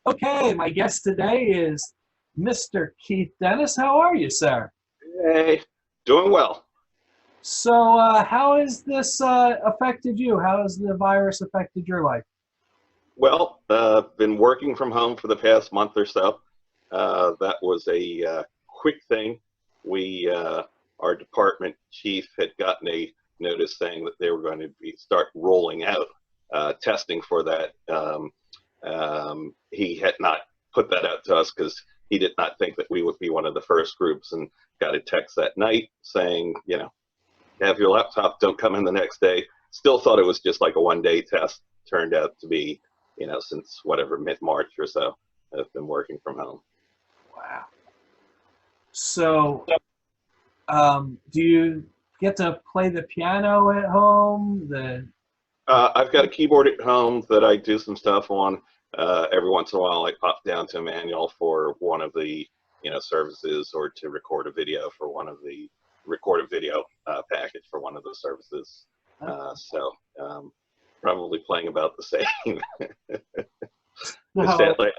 Okay, my guest today is Mr. Keith Dennis. How are you, sir? Hey, doing well. So, how has this affected you? How has the virus affected your life? Well, been working from home for the past month or so. That was a quick thing. We, our department chief had gotten a notice saying that they were going to start rolling out testing for that. He had not put that out to us because he did not think that we would be one of the first groups, and got a text that night saying, have your laptop, don't come in the next day. Still thought it was just like a 1 day test. Turned out to be, since whatever, mid-March or so, I've been working from home. Wow. So, do you get to play the piano at home? I've got a keyboard at home that I do some stuff on. Every once in a while, I pop down to Immanuel for one of the, services, or to record a video for one of the package for one of the services. Probably playing about the same. So, Sadly,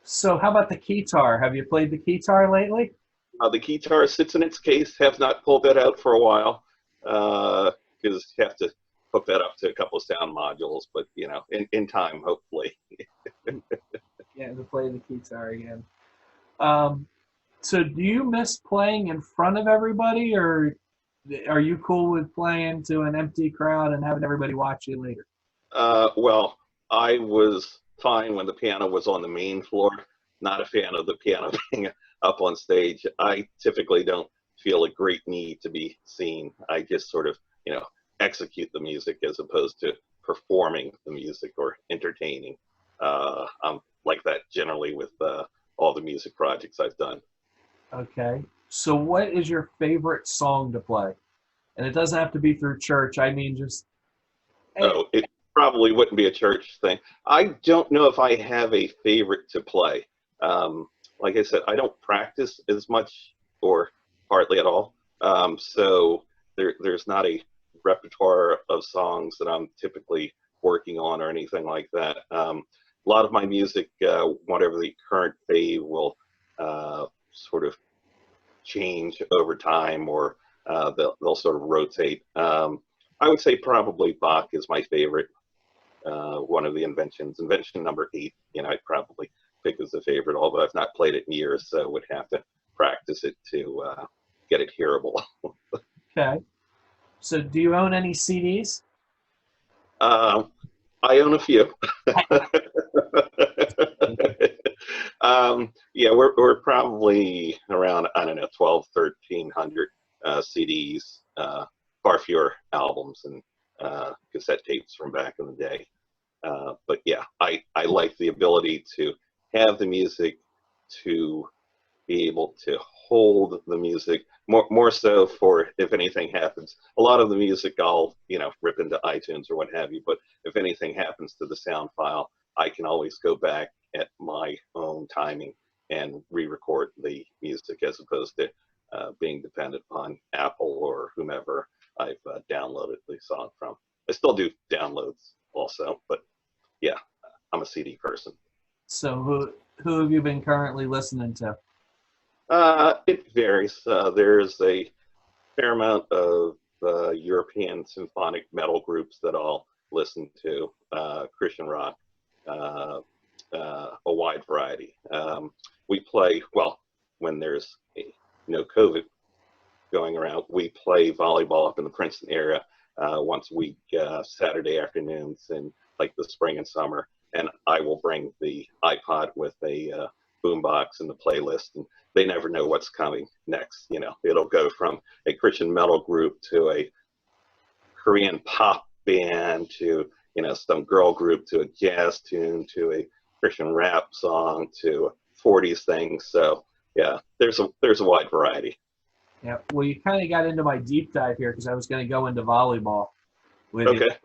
so how about the guitar? Have you played the guitar lately? the guitar sits in its case. Have not pulled that out for a while because you have to hook that up to a couple of sound modules. But in time, hopefully. Yeah, to play the guitar again. So do you miss playing in front of everybody, or are you cool with playing to an empty crowd and having everybody watch you later? Well, I was fine when the piano was on the main floor. Not a fan of the piano being up on stage. I typically don't feel a great need to be seen. I just sort of, execute the music as opposed to performing the music or entertaining. I'm like that generally with all the music projects I've done. Okay. So what is your favorite song to play? And it doesn't have to be through church. I mean, just hey, Oh, it probably wouldn't be a church thing. I don't know if I have a favorite to play. Like I said, I don't practice as much or hardly at all. So there's not a repertoire of songs that I'm typically working on or anything like that. A lot of my music, whatever the current fave, will sort of change over time, or they'll sort of rotate. I would say probably Bach is my favorite. One of the inventions, invention number 8, I'd probably pick as a favorite, although I've not played it in years, so would have to practice it to get it hearable. okay. So do you own any CDs? I own a few. Yeah, we're probably around, I don't know, 12, 1,300 CDs, far fewer albums and cassette tapes from back in the day. But yeah, I like the ability to have the music, to be able to hold the music, more so for if anything happens. A lot of the music I'll, rip into iTunes or what have you, but if anything happens to the sound file, I can always go back at my own timing and re-record the music, as opposed to being dependent on Apple or whomever I've downloaded the song from. I still do downloads also, but yeah, I'm a CD person. So who have you been currently listening to? It varies. There's a fair amount of European symphonic metal groups that I'll listen to, Christian rock, a wide variety. We play, well, when there's no COVID going around, we play volleyball up in the Princeton area once a week, Saturday afternoons in like the spring and summer. And I will bring the iPod with a boombox and the playlist, and they never know what's coming next. It'll go from a Christian metal group to a Korean pop band to some girl group to a jazz tune to a Christian rap song to 40s things. So yeah, there's a wide variety. Yeah. Well, you kind of got into my deep dive here because I was going to go into volleyball with you. Okay.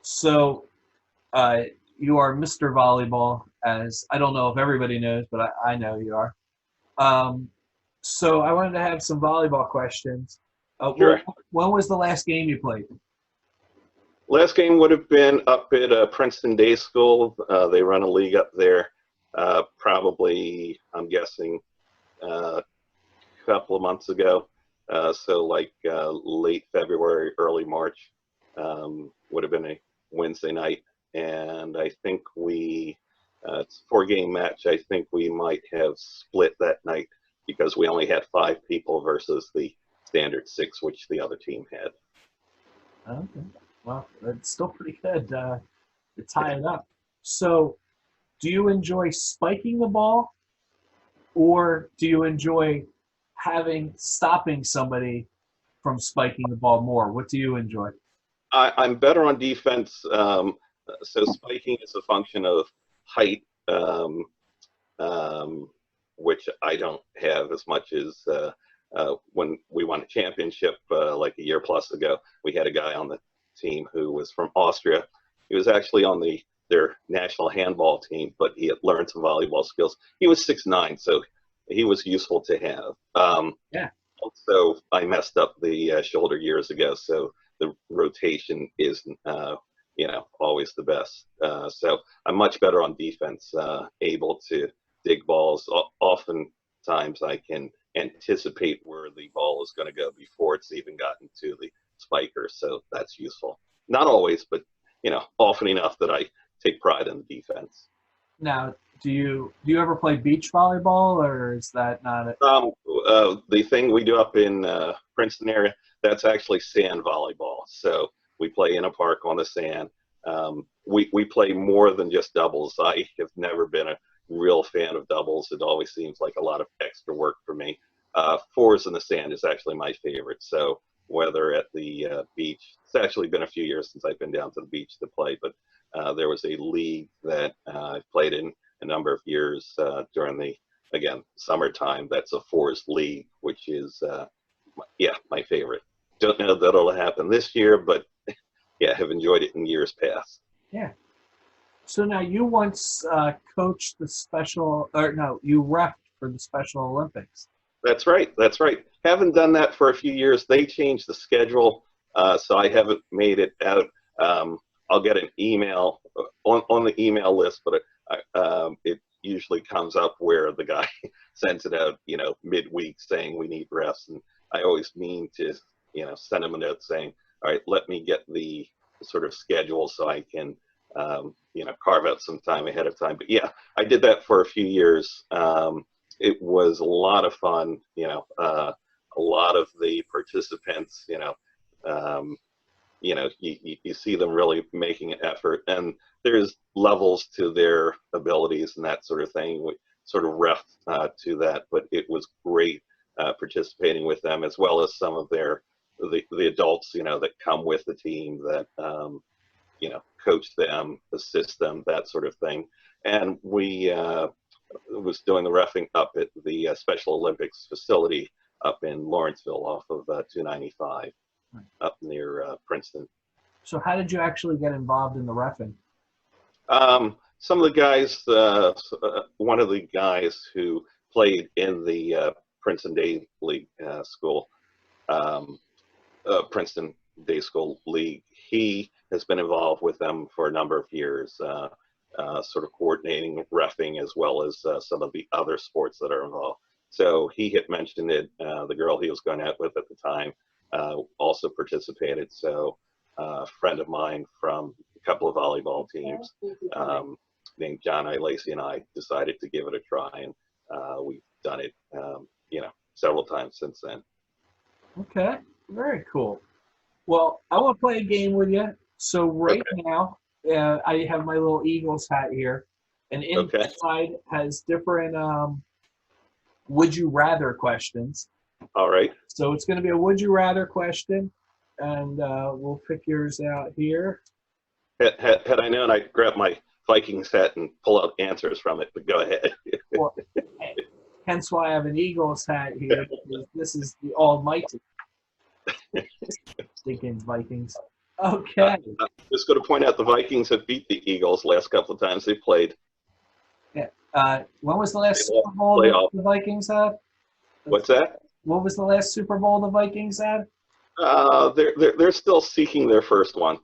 So you are Mr. Volleyball, as I don't know if everybody knows, but I know you are. So I wanted to have some volleyball questions. Sure. When was the last game you played? Last game would have been up at Princeton Day School. They run a league up there. Probably, I'm guessing, a couple of months ago. So like late February, early March, would have been a Wednesday night. And I think it's a 4-game match. I think we might have split that night because we only had 5 people versus the standard 6, which the other team had. Okay. Well, it's still pretty good to tie it up. So, do you enjoy spiking the ball, or do you enjoy stopping somebody from spiking the ball more? What do you enjoy? I'm better on defense. So spiking is a function of height, which I don't have as much as when we won a championship like a year plus ago. We had a guy on the team who was from Austria. He was actually on their national handball team, but he had learned some volleyball skills. He was 6'9", so he was useful to have. Yeah. Also, I messed up the shoulder years ago, so the rotation isn't, always the best. So I'm much better on defense, able to dig balls. Oftentimes, I can anticipate where the ball is going to go before it's even gotten to the spiker, so that's useful. Not always, but often enough that I take pride in the defense. Now, do you ever play beach volleyball, or is that not it? The thing we do up in Princeton area, that's actually sand volleyball. So we play in a park on the sand. We play more than just doubles. I have never been a real fan of doubles. It always seems like a lot of extra work for me. Fours in the sand is actually my favorite. So whether at the beach, it's actually been a few years since I've been down to the beach to play, but there was a league that I played in a number of years during the, again, summertime. That's a fours league, which is, my favorite. Don't know that it'll happen this year, but yeah, have enjoyed it in years past. Yeah. So now you once coached you refed for the Special Olympics. That's right. That's right. Haven't done that for a few years. They changed the schedule, so I haven't made it out. I'll get an email on the email list, but it usually comes up where the guy sends it out, midweek saying we need refs, and I always mean to, send him a note saying, all right, let me get the sort of schedule so I can, carve out some time ahead of time. But yeah, I did that for a few years. It was a lot of fun, a lot of the participants, you see them really making an effort, and there's levels to their abilities and that sort of thing. We sort of ref to that, but it was great participating with them, as well as some of the adults, that come with the team that, coach them, assist them, that sort of thing. And we was doing the reffing up at the Special Olympics facility up in Lawrenceville off of 295. Up near Princeton. So how did you actually get involved in the reffing? Some of the guys, one of the guys who played in the Princeton Day League school, Princeton Day School League, he has been involved with them for a number of years, sort of coordinating reffing as well as some of the other sports that are involved. So he had mentioned it. The girl he was going out with at the time also participated. So a friend of mine from a couple of volleyball teams named John I. Lacey and I decided to give it a try, and we've done it, several times since then. Okay, very cool. Well, I want to play a game with you. So right now, I have my little Eagles hat here, and inside has different would you rather questions. All right. So it's going to be a would you rather question, and we'll pick yours out here. Had I known, I'd grab my Vikings hat and pull out answers from it, but go ahead. Well, hence why I have an Eagles hat here, because this is the almighty. Stinking Vikings. Okay. I'm just going to point out the Vikings have beat the Eagles last couple of times they played. Yeah. When was the last Super Bowl that the Vikings had? What's that? What was the last Super Bowl the Vikings had? They're still seeking their first one.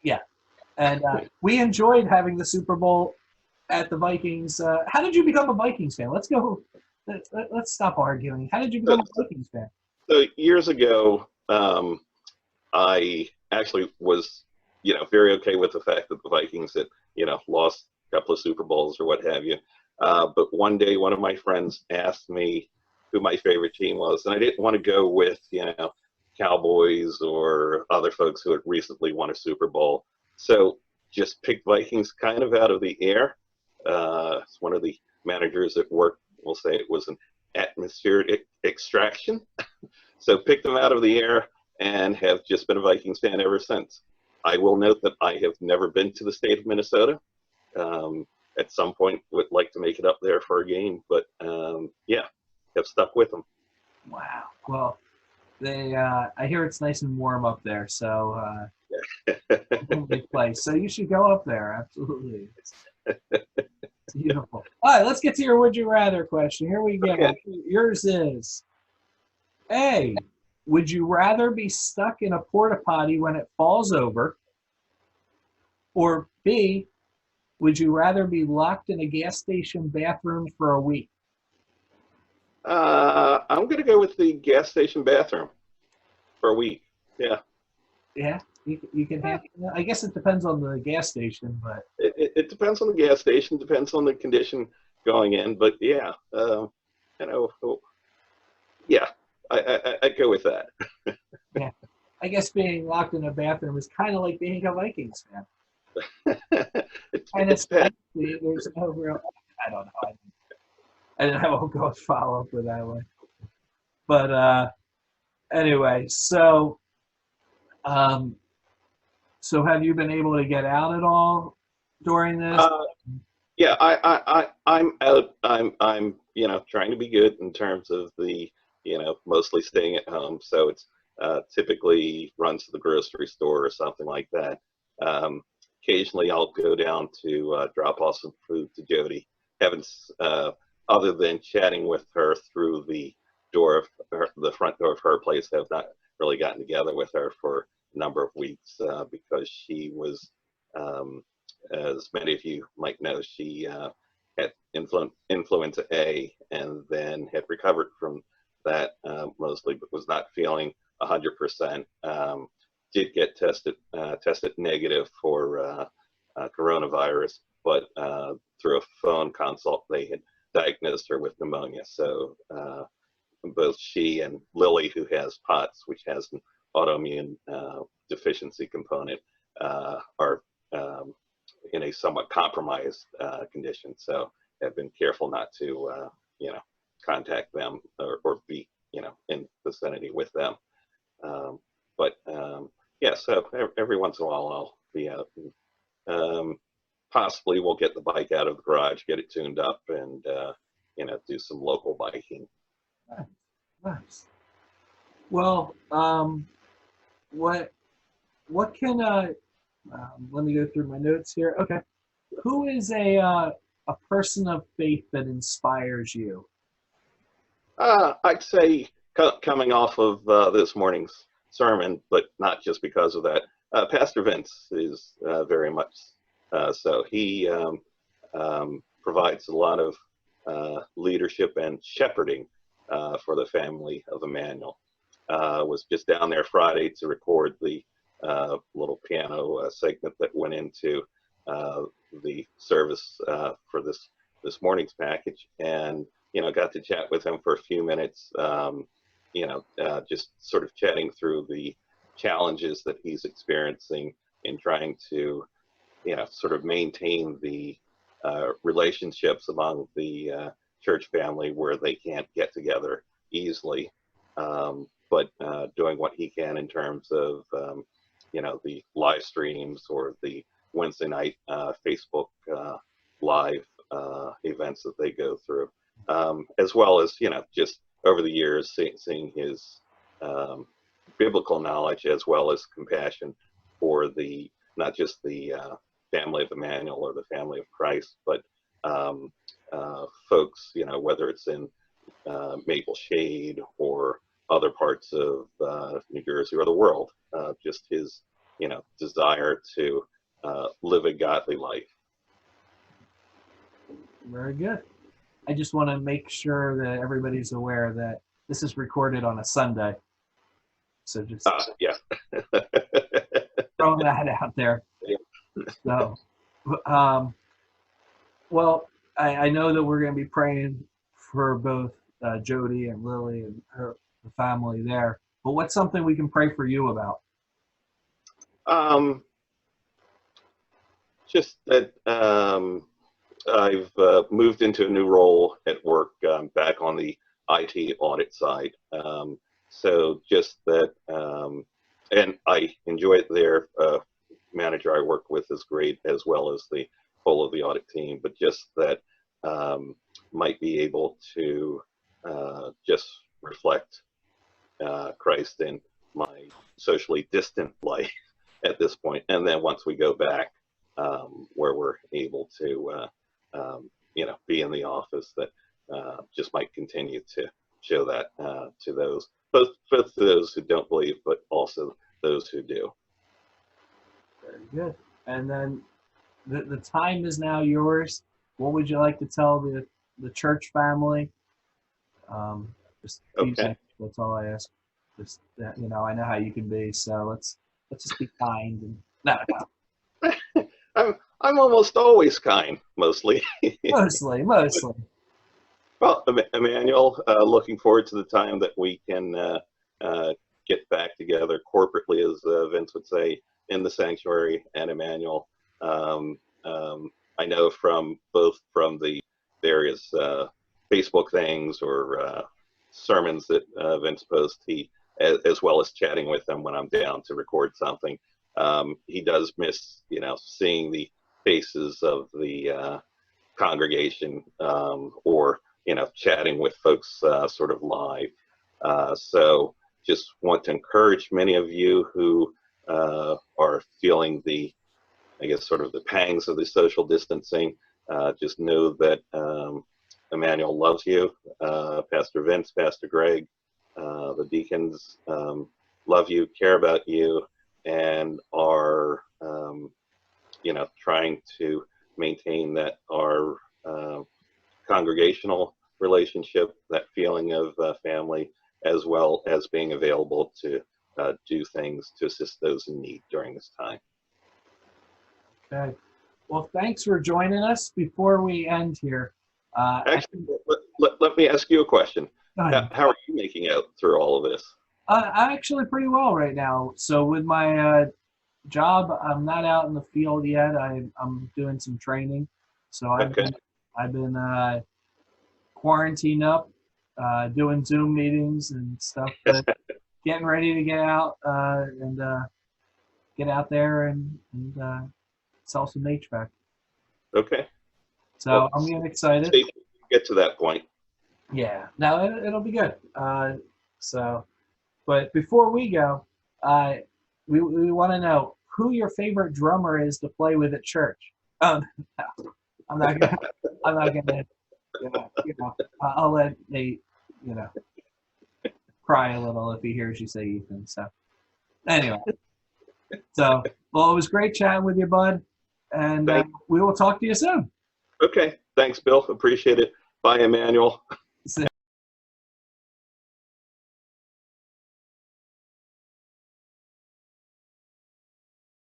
Yeah, and we enjoyed having the Super Bowl at the Vikings. How did you become a Vikings fan? Let's go. Let's stop arguing. How did you So, become a Vikings fan? so years ago, I actually was, very okay with the fact that the Vikings had, lost a couple of Super Bowls or what have you. But one day, one of my friends asked me who my favorite team was, and I didn't want to go with, Cowboys or other folks who had recently won a Super Bowl. So just picked Vikings kind of out of the air. It's one of the managers at work will say it was an atmospheric extraction. So picked them out of the air and have just been a Vikings fan ever since. I will note that I have never been to the state of Minnesota. At some point, would like to make it up there for a game, but yeah, have stuck with them. Wow. Well, they. I hear it's nice and warm up there, so big place. So you should go up there. Absolutely. It's beautiful. All right, let's get to your would you rather question. Here we go. Okay. Yours is A. Would you rather be stuck in a porta potty when it falls over? Or B. Would you rather be locked in a gas station bathroom for a week? I'm going to go with the gas station bathroom for a week. Yeah. Yeah, you can handle that. I guess it depends on the gas station, but It depends on the gas station, depends on the condition going in, but yeah, you know, yeah, I'd go with that. yeah. I guess being locked in a bathroom is kind of like being a Vikings fan. It And it's depends. there's no real. I don't know. I won't go follow up with that one. But anyway, um, so have you been able to get out at all during this? Uh, yeah, I'm out. I'm, trying to be good in terms of the, mostly staying at home. So it's typically runs to the grocery store or something like that. Um, Occasionally, I'll go down to drop off some food to Jody. Haven't, other than chatting with her through the front door of her place, have not really gotten together with her for a number of weeks because she was. Um, as many of you might know, she had influenza A and then had recovered from that mostly, but was not feeling 100%. Did get tested negative for coronavirus, but through a phone consult, they had diagnosed her with pneumonia. So both she and Lily, who has POTS, which has an autoimmune deficiency component, are in a somewhat compromised condition. So have been careful not to, contact them or be, in vicinity with them. Um, but yeah, so every once in a while I'll be out. And, possibly we'll get the bike out of the garage, get it tuned up, and do some local biking. Nice. Nice. Well, what what can let me go through my notes here. Okay, who is a person of faith that inspires you? I'd say coming off of this morning's sermon, but not just because of that, Pastor Vince is very much so. He provides a lot of leadership and shepherding for the family of Immanuel. Was just down there Friday to record the little piano segment that went into uh, the service for this morning's package, and got to chat with him for a few minutes. Just sort of chatting through the challenges that he's experiencing in trying to sort of maintain the relationships among the church family where they can't get together easily, but doing what he can in terms of the live streams or the Wednesday night Facebook live events that they go through, as well as just over the years seeing his biblical knowledge as well as compassion for the not just the family of Emmanuel or the family of Christ, but folks, whether it's in Maple Shade or other parts of New Jersey or the world, just his desire to live a godly life. Very good. I just want to make sure that everybody's aware that this is recorded on a Sunday. So just Yeah. throwing that out there. So, well, I know that we're going to be praying for both Jody and Lily and the family there. But what's something we can pray for you about? Just that I've moved into a new role at work, back on the IT audit side. So just that, and I enjoy it there. Manager I work with is great, as well as the whole of the audit team, but just that might be able to just reflect Christ in my socially distant life at this point. And then once we go back, where we're able to, be in the office, that just might continue to show that to those, both those who don't believe, but also those who do. Very good. And then the time is now yours. What would you like to tell the church family? Just Okay. that's all I ask. Just I know how you can be, so let's just be kind and no. I'm almost always kind, mostly. mostly. Well, Immanuel, looking forward to the time that we can get back together corporately, as Vince would say, in the sanctuary. And Immanuel, I know from the various Facebook things or sermons that Vince posts, he, as well as chatting with him when I'm down to record something, he does miss, seeing the faces of the congregation, or chatting with folks sort of live. So just want to encourage many of you who are feeling the, I guess, sort of the pangs of the social distancing. Just know that Immanuel loves you. Pastor Vince, Pastor Greg, the deacons love you, care about you, and are trying to maintain that our congregational relationship, that feeling of family, as well as being available to do things to assist those in need during this time. Okay. Well, thanks for joining us. Before we end here, actually, let me ask you a question. How are you making out through all of this? I'm actually pretty well right now. So with my job, I'm not out in the field yet. I'm doing some training. So I've been quarantined up, doing Zoom meetings and stuff, but getting ready to get out and get out there and sell some HVAC. Okay. So well, I'm getting excited. Get to that point. Yeah. No, it'll be good. But before we go, we want to know who your favorite drummer is to play with at church. I'm not gonna. I'll let Nate, cry a little if he hears you say Ethan. So anyway, well, it was great chatting with you, bud, and we will talk to you soon. Okay, thanks, Bill. Appreciate it. Bye, Immanuel.